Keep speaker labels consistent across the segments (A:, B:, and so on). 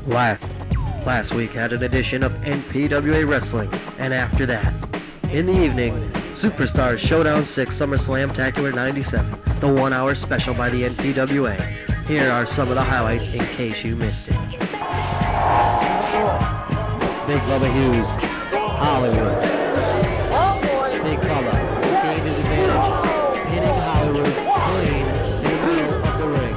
A: Last week had an edition of NPWA Wrestling, and after that, in the evening, Superstars Showdown 6 SummerSlam Tacular 97, the 1-hour special by the NPWA. Here are some of the highlights in case you missed it. Big Bubba Hughes, Hollywood. Big Bubba gained his advantage, hitting Hollywood clean in the middle of the ring.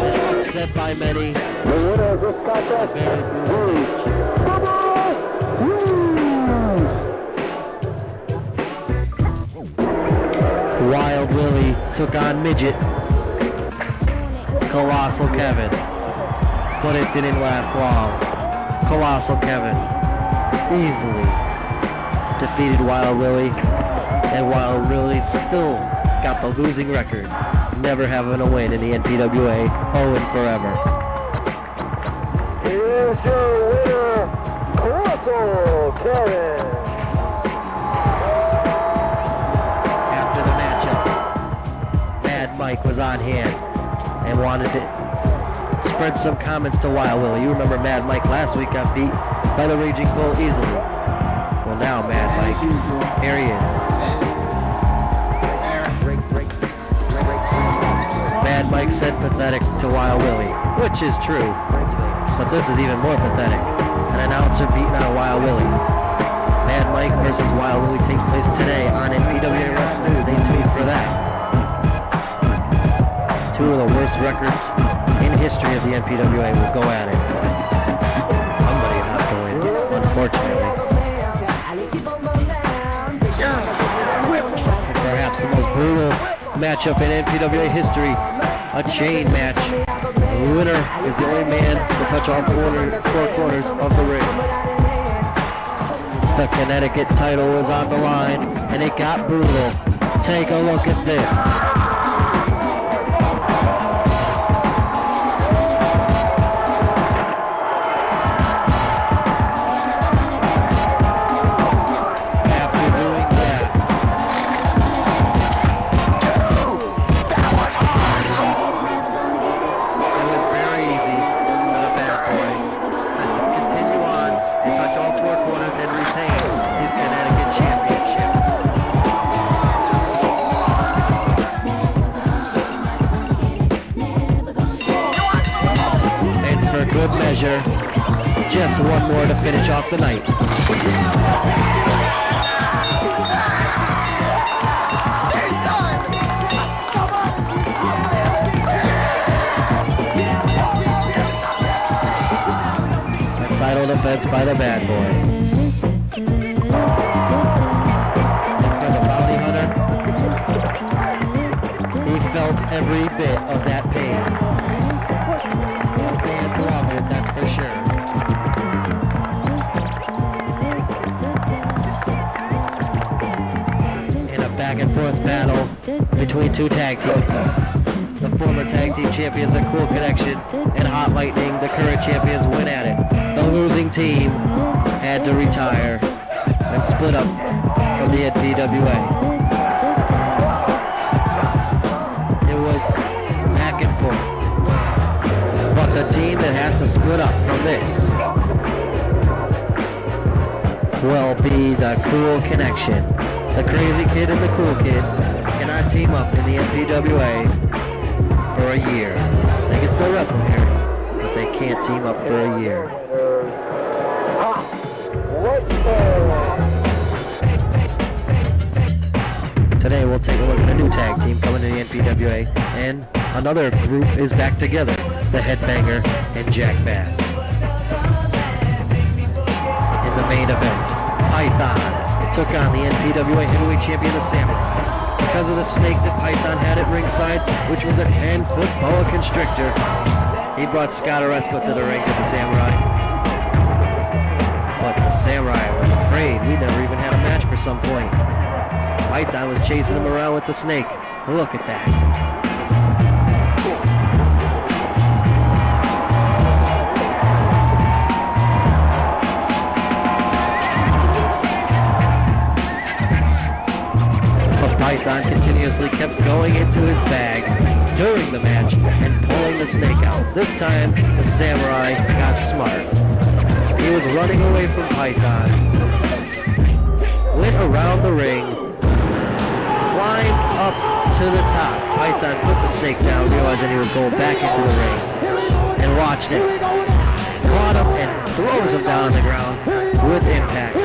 A: Then upset by many.
B: The winner of this contest is Bubba Hughes.
A: Wild Willie took on Midget. Colossal Kevin. But it didn't last long. Colossal Kevin easily defeated Wild Willie, and Wild Willie still got the losing record, never having a win in the NPWA, owing forever.
B: Here's your winner, Colossal Kevin.
A: After the matchup, Mad Mike was on hand and wanted to spread some comments to Wild Willie. You remember Mad Mike last week got beat by the Raging Bull easily. Well, now Mad Mike, here he is. Mad Mike said pathetic to Wild Willie, which is true, but this is even more pathetic. An announcer beating on Wild Willie. Mad Mike versus Wild Willie takes place today on NPWA Wrestling. Stay tuned for that. Two of the worst records in history of the NPWA will go at it. Somebody will have to win, unfortunately. Perhaps the most brutal matchup in NPWA history, a chain match. The winner is the only man to touch all four corners of the ring. The Connecticut title was on the line, and it got brutal. Take a look at this. Good measure, just one more to finish off the night. A title defense by the Bad Boy. For the bounty hunter, he felt every bit of that pain. That's for sure. In a back and forth battle between two tag teams. The former tag team champions, A Cool Connection and Hot Lightning, the current champions, went at it. The losing team had to retire and split up from the NPWA. It was back and forth. But the team that has to split up from this will be the Cool Connection. The Crazy Kid and the Cool Kid cannot team up in the NPWA for a year. They can still wrestle here, but they can't team up for a year. Today we'll take a look at a new tag team coming to the NPWA, and another group is back together. The Headbanger and Jack Bass. In the main event, Python took on the NPWA Heavyweight Champion, the Samurai. Because of the snake that Python had at ringside, which was a 10-foot boa constrictor, he brought Scott Oresco to the ring with the Samurai. But the Samurai was afraid. We never even had a match for some point. Python was chasing him around with the snake. Look at that. Python continuously kept going into his bag. during the match and pulling the snake out. This time, the samurai got smart. He was running away from Python, went around the ring, climbed up to the top. Python put the snake down, realizing he was going back into the ring. And watch this. Caught him and throws him down on the ground with impact.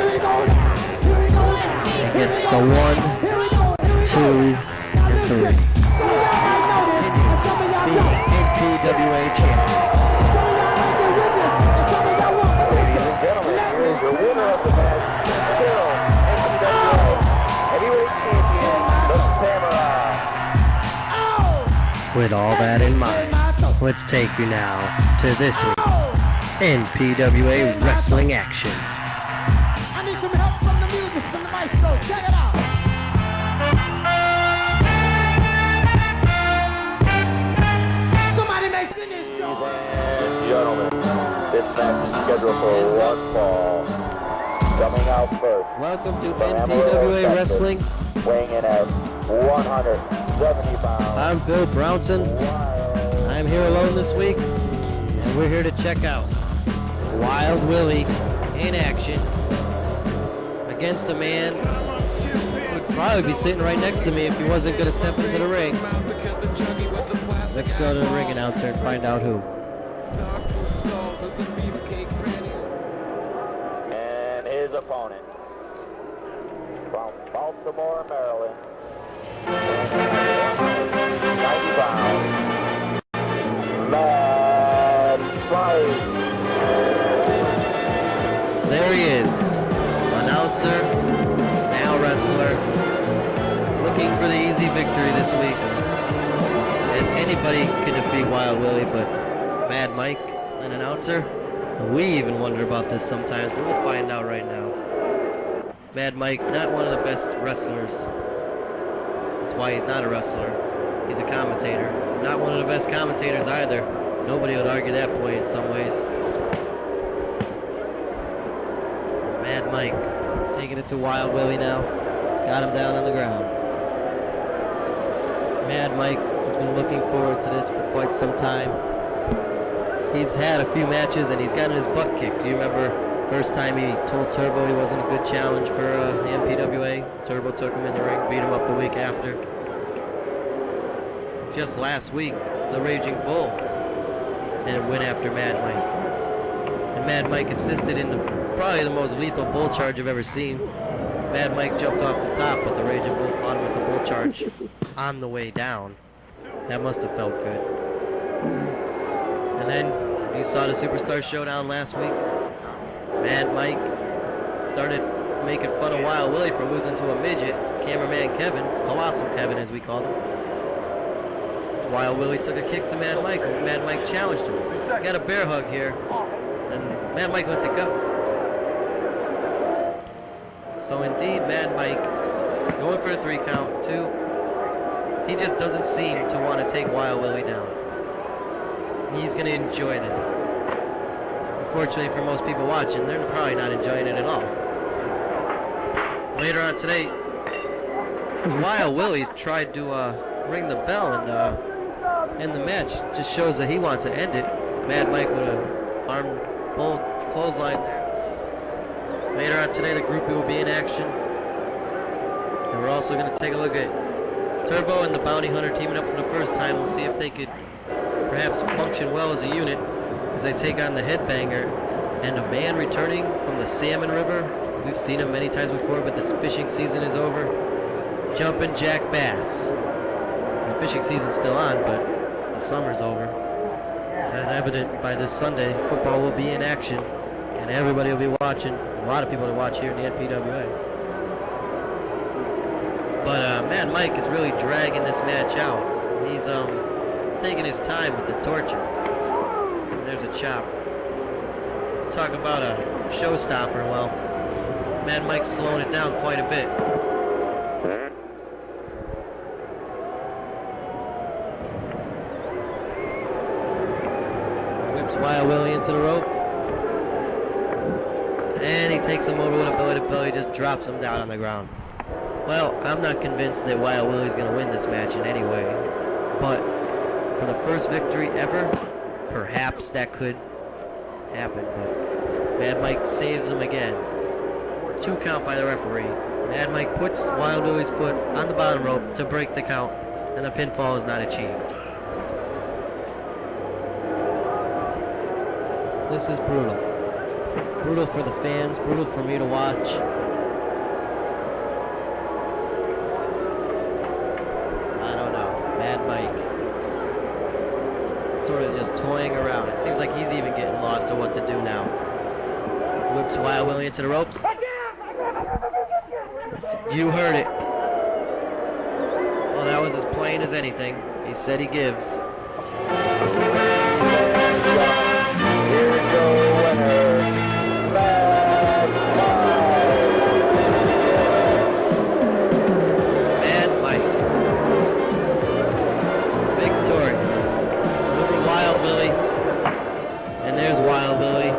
A: He gets the 1, 2, and 3. Continues being NPWA champion.
B: Ladies and gentlemen, here is your winner of the match, still NPWA heavyweight champion, the Samurai.
A: With all that in mind, let's take you now to this week's NPWA wrestling action.
C: I need some help from the music, from the maestro. Check it out. Somebody make this joint.
B: Ladies and gentlemen, this match is scheduled for one fall. Coming out first,
A: Welcome to
B: from
A: NPWA
B: Amarillo,
A: Wrestling.
B: Texas, weighing in at 170 pounds.
A: I'm Bill Brownson.
B: Wild
A: I'm here alone this week, and we're here to check out Wild Willie in action against a man who would probably be sitting right next to me if he wasn't going to step into the ring. Let's go to the ring announcer and find out who.
B: and his opponent from Baltimore, Maryland, 90 pounds, Mad Mike.
A: There he is, announcer, now wrestler, looking for the easy victory this week. As anybody can defeat Wild Willie, but Mad Mike, an announcer, we even wonder about this sometimes, but we'll find out right now. Mad Mike, not one of the best wrestlers. That's why he's not a wrestler. He's a commentator. Not one of the best commentators either. Nobody would argue that point in some ways. Mad Mike taking it to Wild Willie now. Got him down on the ground. Mad Mike has been looking forward to this for quite some time. He's had a few matches and he's gotten his butt kicked. Do you remember first time he told Turbo he wasn't a good challenge for the NPWA? Turbo took him in the ring, beat him up the week after. Just last week, the Raging Bull and went after Mad Mike. And Mad Mike assisted in probably the most lethal bull charge I've ever seen. Mad Mike jumped off the top, but the Raging Bull caught him with the bull charge on the way down. That must have felt good. And then you saw the Superstar Showdown last week. Mad Mike started making fun of Wild Willie for losing to a midget, cameraman Kevin, Colossal Kevin as we called him. Wild Willie took a kick to Mad Mike, and Mad Mike challenged him. Got a bear hug here, and Mad Mike lets it go. So indeed, Mad Mike going for a 3 count, 2. He just doesn't seem to want to take Wild Willie down. He's going to enjoy this. Unfortunately for most people watching, they're probably not enjoying it at all. Later on today, Wild Willie tried to ring the bell and end the match. Just shows that he wants to end it. Mad Mike with a arm pulled clothesline there. Later on today, the Groupie will be in action. And we're also going to take a look at Turbo and the Bounty Hunter teaming up for the first time. We'll see if they could perhaps function well as a unit as they take on the Headbanger and a man returning from the Salmon River. We've seen him many times before, but this fishing season is over. Jumpin' Jack Bass. The fishing season's still on, but the summer's over. As evident by this Sunday, football will be in action, and everybody will be watching. A lot of people to watch here in the NPWA. But Mad Mike is really dragging this match out. He's taking his time with the torture. And there's a chop. Talk about a showstopper. Well, Mad Mike's slowing it down quite a bit. Whips Wild Willie into the rope. And he takes him over with a belly-to-belly, just drops him down on the ground. Well, I'm not convinced that Wild Willie's going to win this match in any way. But for the first victory ever. Perhaps that could happen, but Mad Mike saves him again. 2 count by the referee. Mad Mike puts Wild Willie's foot on the bottom rope to break the count, and the pinfall is not achieved. This is brutal. Brutal for the fans, brutal for me to watch. I don't know. Mad Mike sort of just toying around. It seems like he's even getting lost to what to do now. Whips Wild Willie into the ropes. You heard it. Well, that was as plain as anything. He said he gives.
B: Here is your winner,
A: Mad Mike. Victorious over Wild Willie. And there's Wild Willie.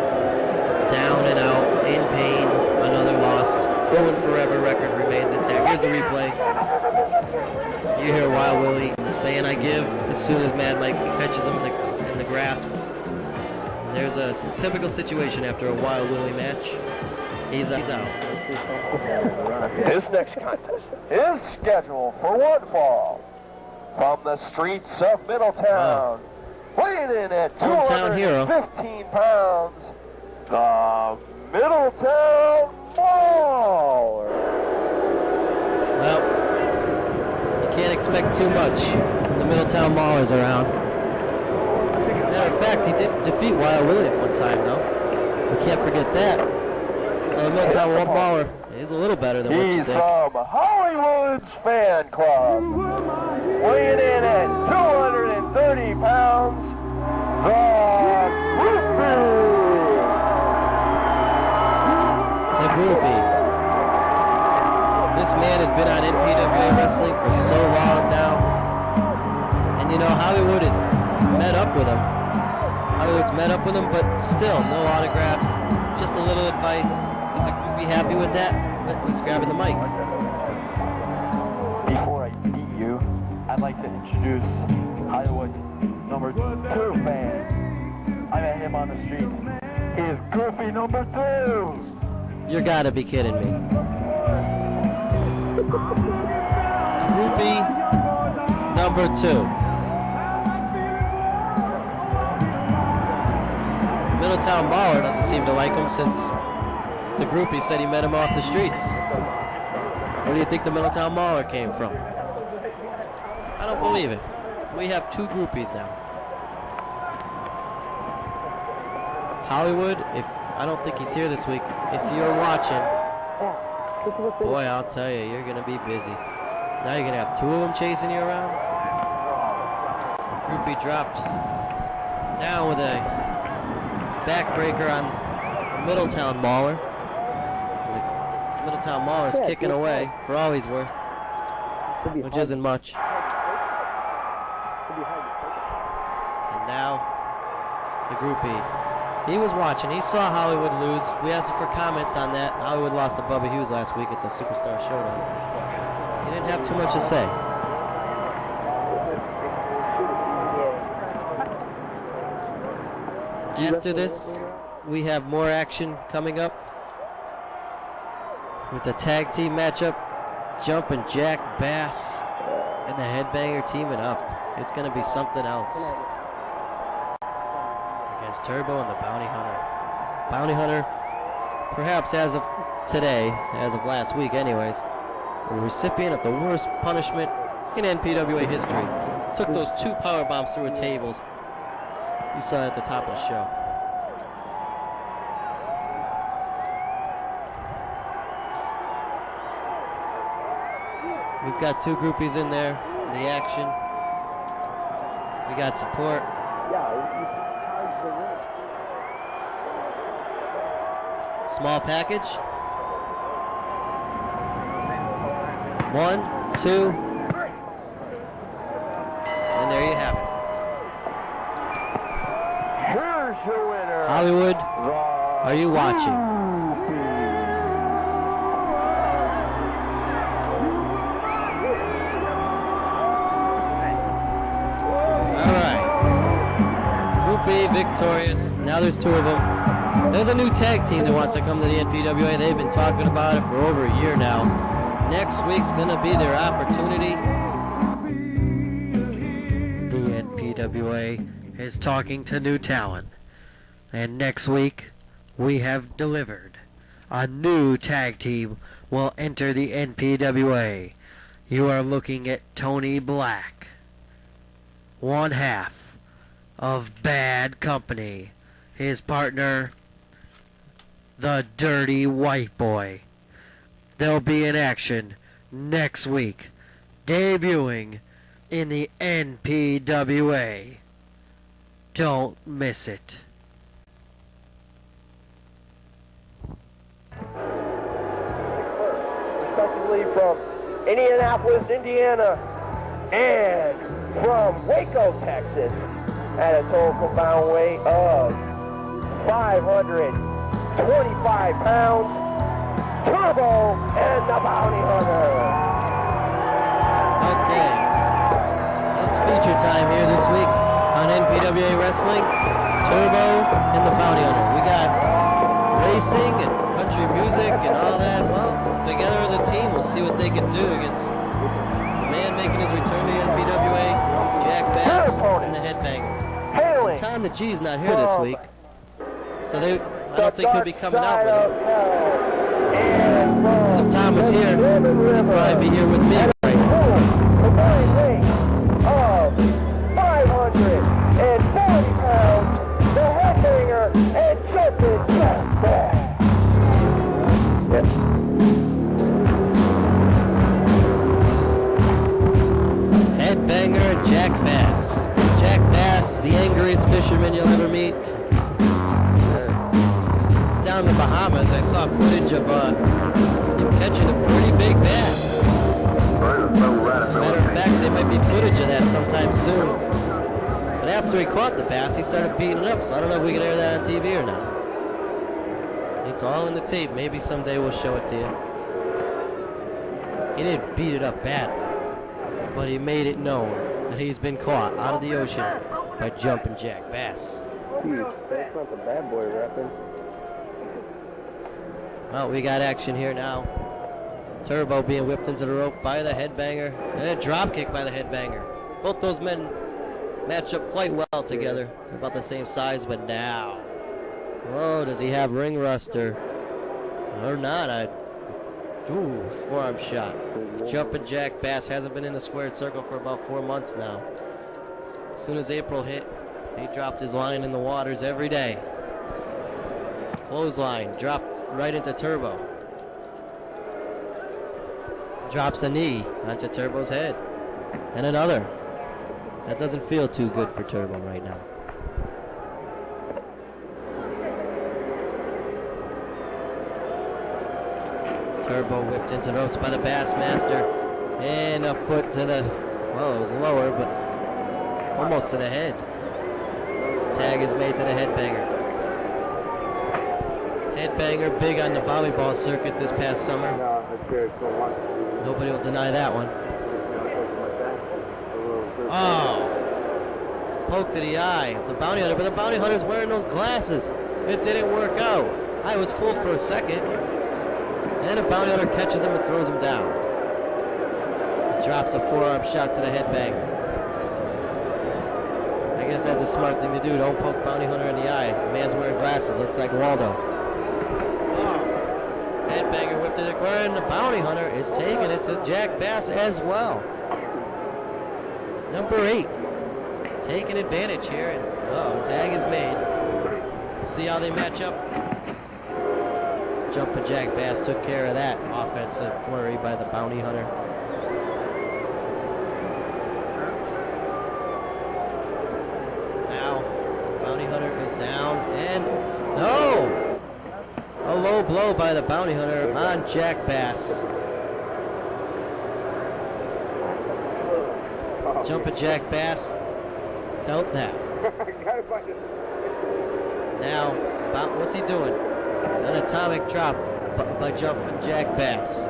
A: Down and out, in pain, another lost. Going forever record remains intact. Here's the replay. You hear Wild Willie saying I give as soon as Mad Mike catches him in the grasp. There's a typical situation after a Wild Willie match. He's out.
B: This next contest is scheduled for one fall from the streets of Middletown. Weighing in at
A: Hometown hero.
B: 215 pounds, the Middletown Mauler.
A: Well, you can't expect too much when the Middletown Mauler's around. Matter of fact, he did defeat Wild Willie at one time, though. We can't forget that. So the Middletown Mauler is a little better than what you
B: He's
A: think.
B: from Hollywood's Fan Club. Weighing in at 230 pounds, the Groupie.
A: The Groupie. This man has been on NPWA wrestling for so long now. And you know, Hollywood has met up with him. Hollywood's met up with him, but still, no autographs. Just a little advice. Is the Groupie happy with that? But he's grabbing the mic.
D: Before I meet you, I'd like to introduce Hollywood's number 2 fan. I met him on the streets. He is Groupie number 2.
A: You gotta be kidding me. Groupie number 2. Middletown Mauler doesn't seem to like him since the Groupie said he met him off the streets. Where do you think the Middletown Mauler came from? I don't believe it. We have 2 Groupies now. Hollywood, I don't think he's here this week. If you're watching, boy, I'll tell you, you're gonna be busy. Now you're gonna have 2 of them chasing you around. Groupie drops down with a backbreaker on Middletown Mauler. Middletown Mauler's kicking away for all he's worth, which isn't much. And now the Groupie. He was watching. He saw Hollywood lose. We asked him for comments on that. Hollywood lost to Bubba Hughes last week at the Superstar Showdown. He didn't have too much to say. After this, we have more action coming up with the tag team matchup. Jumpin' Jack Bass and the Headbanger teaming up. It's going to be something else. Against Turbo and the Bounty Hunter. Bounty Hunter, perhaps as of today, as of last week anyways, a recipient of the worst punishment in NPWA history. Took those 2 power bombs through a tables. You saw it at the top of the show. We've got 2 Groupies in there, the action. We got support. Small package. 1, 2. And there you have it.
B: Here's your winner,
A: Hollywood, are you watching? All right. victorious. Now there's 2 of them. There's a new tag team that wants to come to the NPWA. They've been talking about it for over a year now. Next week's going to be their opportunity. The NPWA is talking to new talent. And next week, we have delivered. A new tag team will enter the NPWA. You are looking at Tony Black, one half of Bad Company. His partner, the Dirty White Boy. They'll be in action next week, debuting in the NPWA. Don't miss it.
B: Respectively from Indianapolis, Indiana, and from Waco, Texas, at a total combined weight of 525 pounds, Turbo and the Bounty Hunter.
A: Okay, it's feature time here this week on NPWA Wrestling. Turbo and the Bounty Hunter. We got racing and country music and all that. Well, together as a team, we'll see what they can do against the man making his return to the NPWA, Jack Bass, and the Headbanger. Tom the G's not here this week, so I don't think he'll be coming out with it. Because if Tom was here, he'd probably be here with me right now.
B: Combined weight of 540 pounds, the Headbanger and Jumping Jack Bass. Yes.
A: Headbanger and Jack Bass. Jack Bass, the angriest fisherman you'll ever meet. He's down in the Bahamas. I saw footage of him catching a pretty big bass. As a matter of fact, there might be footage of that sometime soon. But after he caught the bass, he started beating it up, so I don't know if we can air that on TV or not. It's all in the tape. Maybe someday we'll show it to you. He didn't beat it up bad, but he made it known that he's been caught out of the ocean by Jumping Jack Bass.
B: That's not the bad boy reference.
A: Well, we got action here now. Turbo being whipped into the rope by the Headbanger, and a drop kick by the Headbanger. Both those men match up quite well together. They're about the same size, but now, oh, does he have ring ruster or not? Forearm shot. Jumping Jack Bass hasn't been in the squared circle for about 4 months now. As soon as April hit, he dropped his line in the waters every day. Clothesline dropped right into Turbo. Drops a knee onto Turbo's head. And another. That doesn't feel too good for Turbo right now. Turbo whipped into the ropes by the Bassmaster. And a foot to the, well, it was lower, but almost to the head. Tag is made to the Headbanger. Headbanger big on the volleyball circuit this past summer. Nobody will deny that one. Oh! Poke to the eye of the Bounty Hunter, but the Bounty Hunter's wearing those glasses. It didn't work out. I was fooled for a second. And the Bounty Hunter catches him and throws him down. Drops a forearm shot to the Headbanger. I guess that's a smart thing to do. Don't poke Bounty Hunter in the eye. The man's wearing glasses. Looks like Waldo. Oh. Headbanger whipped to the corner, and the Bounty Hunter is taking it to Jack Bass as well. Number 8. Taking advantage here. And, tag is made. See how they match up. Jumping Jack Bass took care of that offensive flurry by the Bounty Hunter. Now, Bounty Hunter is down, and no! A low blow by the Bounty Hunter on Jack Bass. Jumping Jack Bass felt that. Now, what's he doing? An atomic drop by Jumping Jack Bass.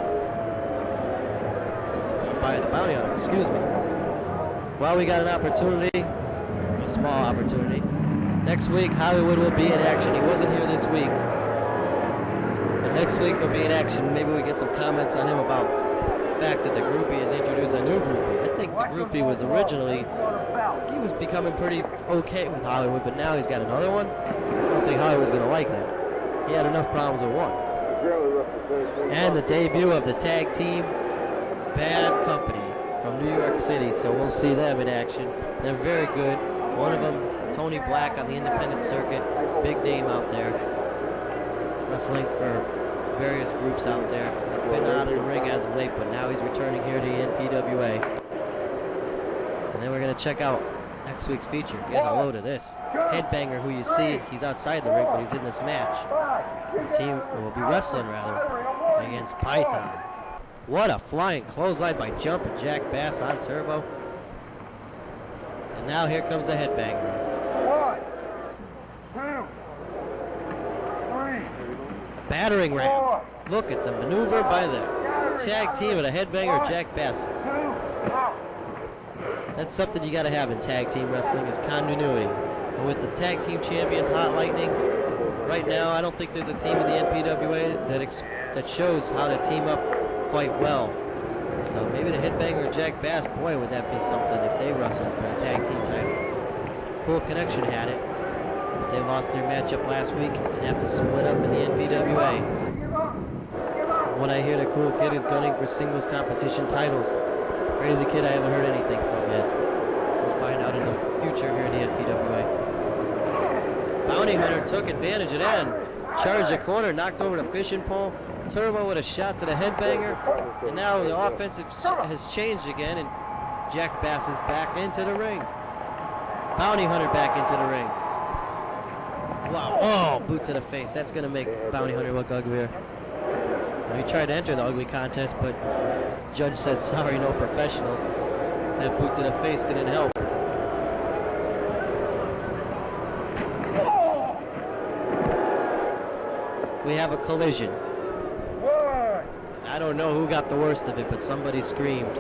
A: By the Bounty Hunter, excuse me. Well, we got an opportunity, a small opportunity.
E: Next week, Hollywood will be in action. He wasn't here this week. But next week he'll be in action. Maybe we get some comments on him about the fact that the Groupie has introduced a new Groupie. I think the Groupie was originally, he was becoming pretty okay with Hollywood, but now he's got another one. I don't think Hollywood's going to like that. He had enough problems with one. And the debut of the tag team Bad Company from New York City, so we'll see them in action. They're very good. One of them, Tony Black on the independent circuit, big name out there, wrestling for various groups out there. Been out of the ring as of late, but now he's returning here to the NPWA. And then we're going to check out next week's feature. Get a load of this. Headbanger, who you see, he's outside the ring, but he's in this match. The team will be wrestling, rather, against Python. What a flying clothesline by Jumpin' Jack Bass on Turbo. And now here comes the Headbanger.
B: 1, 2, 3.
E: Battering ram. Look at the maneuver by the tag team of the Headbanger Jack Bass. That's something you got to have in tag team wrestling, is continuity. And with the tag team champions, Hot Lightning, right now I don't think there's a team in the NPWA that shows how to team up quite well. So maybe the Headbanger Jack Bass, boy, would that be something if they wrestled for the tag team titles. Cool Connection had it, but they lost their matchup last week and have to split up in the NPWA. When I hear the Cool Kid is gunning for singles competition titles, Crazy Kid I haven't heard anything from yet. We'll find out in the future here in the NPWA. Bounty Hunter took advantage of that and charged the corner, knocked over the fishing pole. Turbo with a shot to the Headbanger, and now the offensive has changed again, and Jack Bass is back into the ring. Bounty Hunter back into the ring. Wow, oh, boot to the face. That's going to make Bounty Hunter look uglier. He tried to enter the ugly contest, but judge said, sorry, no professionals. That boot to the face didn't help. We have a collision. I don't know who got the worst of it, but somebody screamed.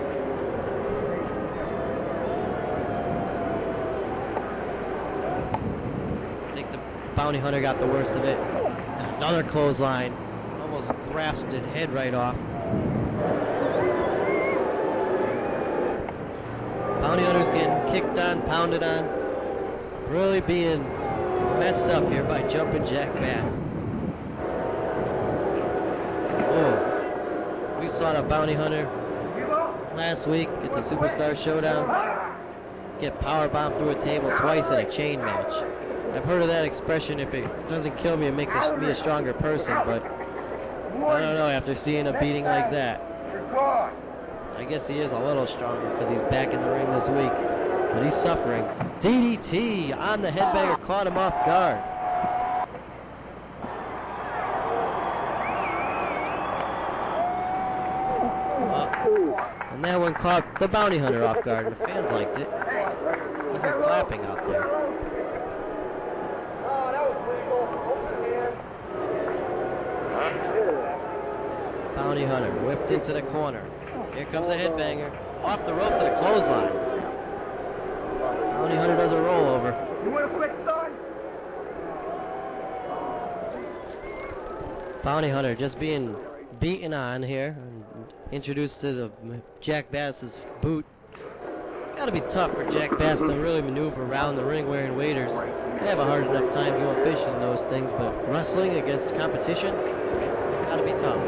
E: I think the Bounty Hunter got the worst of it. And another clothesline. Almost grasped his head right off. Bounty Hunter's getting kicked on, pounded on. Really being messed up here by Jumpin' Jack Bass. Oh. We saw the Bounty Hunter last week at the Superstar Showdown get powerbombed through a table twice in a chain match. I've heard of that expression, if it doesn't kill me, it makes me a stronger person, but I don't know, after seeing a beating like that. I guess he is a little stronger because he's back in the ring this week, but he's suffering. DDT on the Headbanger, caught him off guard. And that one caught the Bounty Hunter off guard, and the fans liked it. You hear clapping out there. Bounty Hunter whipped into the corner. Here comes the Headbanger. Off the rope to the clothesline. Bounty Hunter does a rollover.
C: You want a quick start?
E: Bounty Hunter just being beaten on here. Introduced to the Jack Bass's boot. Gotta be tough for Jack Bass to really maneuver around the ring wearing waders. They have a hard enough time going fishing in those things, but wrestling against competition, gotta be tough.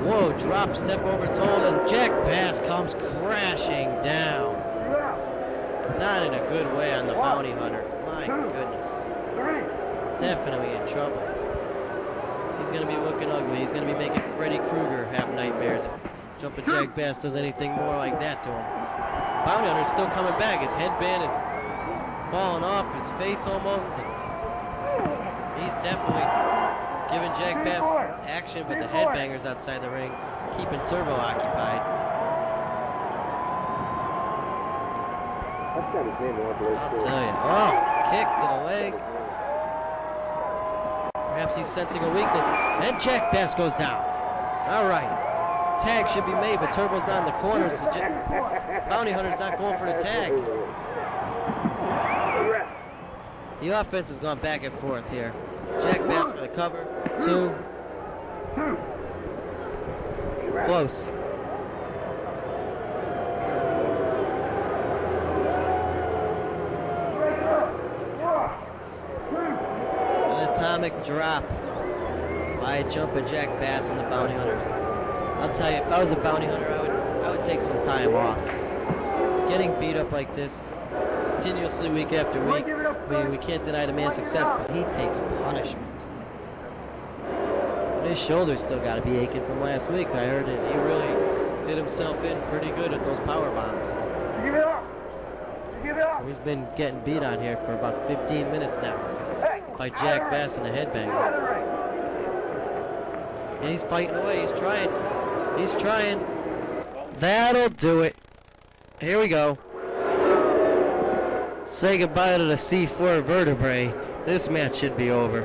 E: Whoa, drop, step over told, and Jack Bass comes crashing down. Not in a good way on the Bounty Hunter. My goodness. Definitely in trouble. He's going to be looking ugly. He's going to be making Freddy Krueger have nightmares if Jumpin' Jack Bass does anything more like that to him. Bounty Hunter's still coming back. His headband is falling off his face almost. He's definitely giving Jack Bass action, but the Headbanger's outside the ring, keeping Turbo occupied. I'll tell you. Oh, kick to the leg. Perhaps he's sensing a weakness. And Jack Bass goes down. All right. Tag should be made, but Turbo's not in the corner, so Bounty Hunter's not going for the tag. The offense has gone back and forth here. Jack Bass for the cover. 2. Close. An atomic drop. Wide jump of Jack Bass and the bounty hunter. I'll tell you, if I was a bounty hunter, I would take some time off. Getting beat up like this continuously week after week, we can't deny the man's success, but he takes punishment. His shoulder's still got to be aching from last week. I heard it. He really did himself in pretty good at those power bombs.
C: Give it up. Give it up.
E: He's been getting beat on here for about 15 minutes now by Jack Bass and the headbanger. And he's fighting away. He's trying. He's trying. That'll do it. Here we go. Say goodbye to the C4 vertebrae. This match should be over.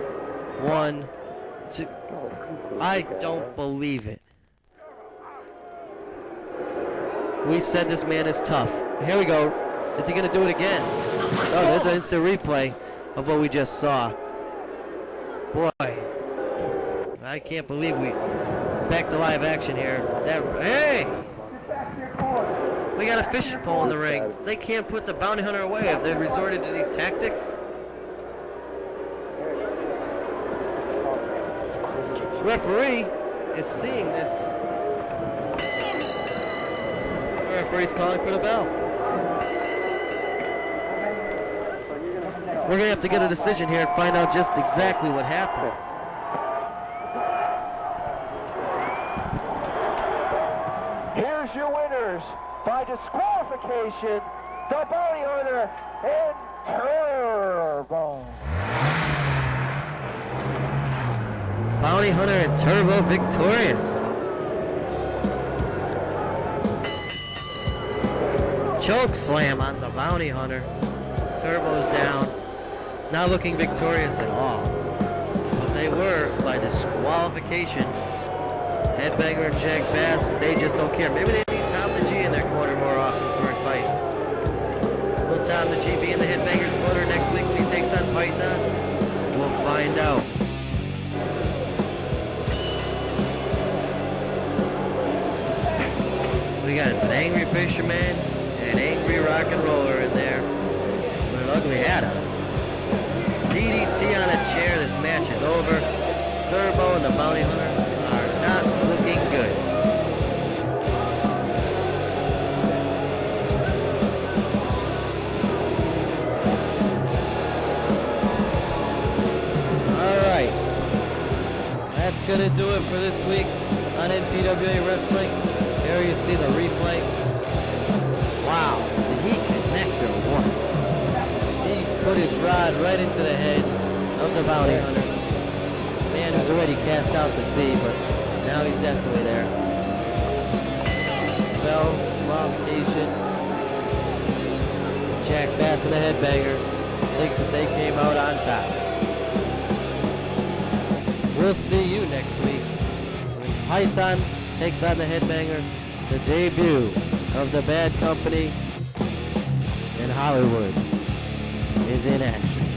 E: 1, 2. I don't believe it. We said this man is tough. Here we go. Is he going to do it again? Oh, there's an instant replay of what we just saw. Boy, I can't believe we back to live action here. Hey! We got a fishing pole in the ring. They can't put the bounty hunter away. Have they resorted to these tactics? Referee is seeing this. The referee's calling for the bell. We're going to have to get a decision here and find out just exactly what happened.
B: Here's your winners by disqualification, the bounty hunter and Turbo.
E: Bounty Hunter and Turbo victorious. Choke slam on the Bounty Hunter. Turbo's down. Not looking victorious at all. But they were by disqualification. Headbanger and Jack Bass, they just don't care. Maybe they need Tom the G in their corner more often for advice. Will Tom the G be in the Headbanger's corner next week when he takes on Python? We'll find out. We got an angry fisherman and an angry rock and roller in there with an ugly hat on. DDT on a chair. This match is over. Turbo and the Bounty Hunter are not looking good. All right. That's going to do it for this week on NPWA Wrestling. There you see the replay. Wow, did he connect or what? He put his rod right into the head of the Bounty Hunter. Man who's already cast out to sea, but now he's definitely there. Bell, disqualification. Jack Bass and the Headbanger think that they came out on top. We'll see you next week when Python takes on the Headbanger. The debut of the Bad Company in Hollywood is in action.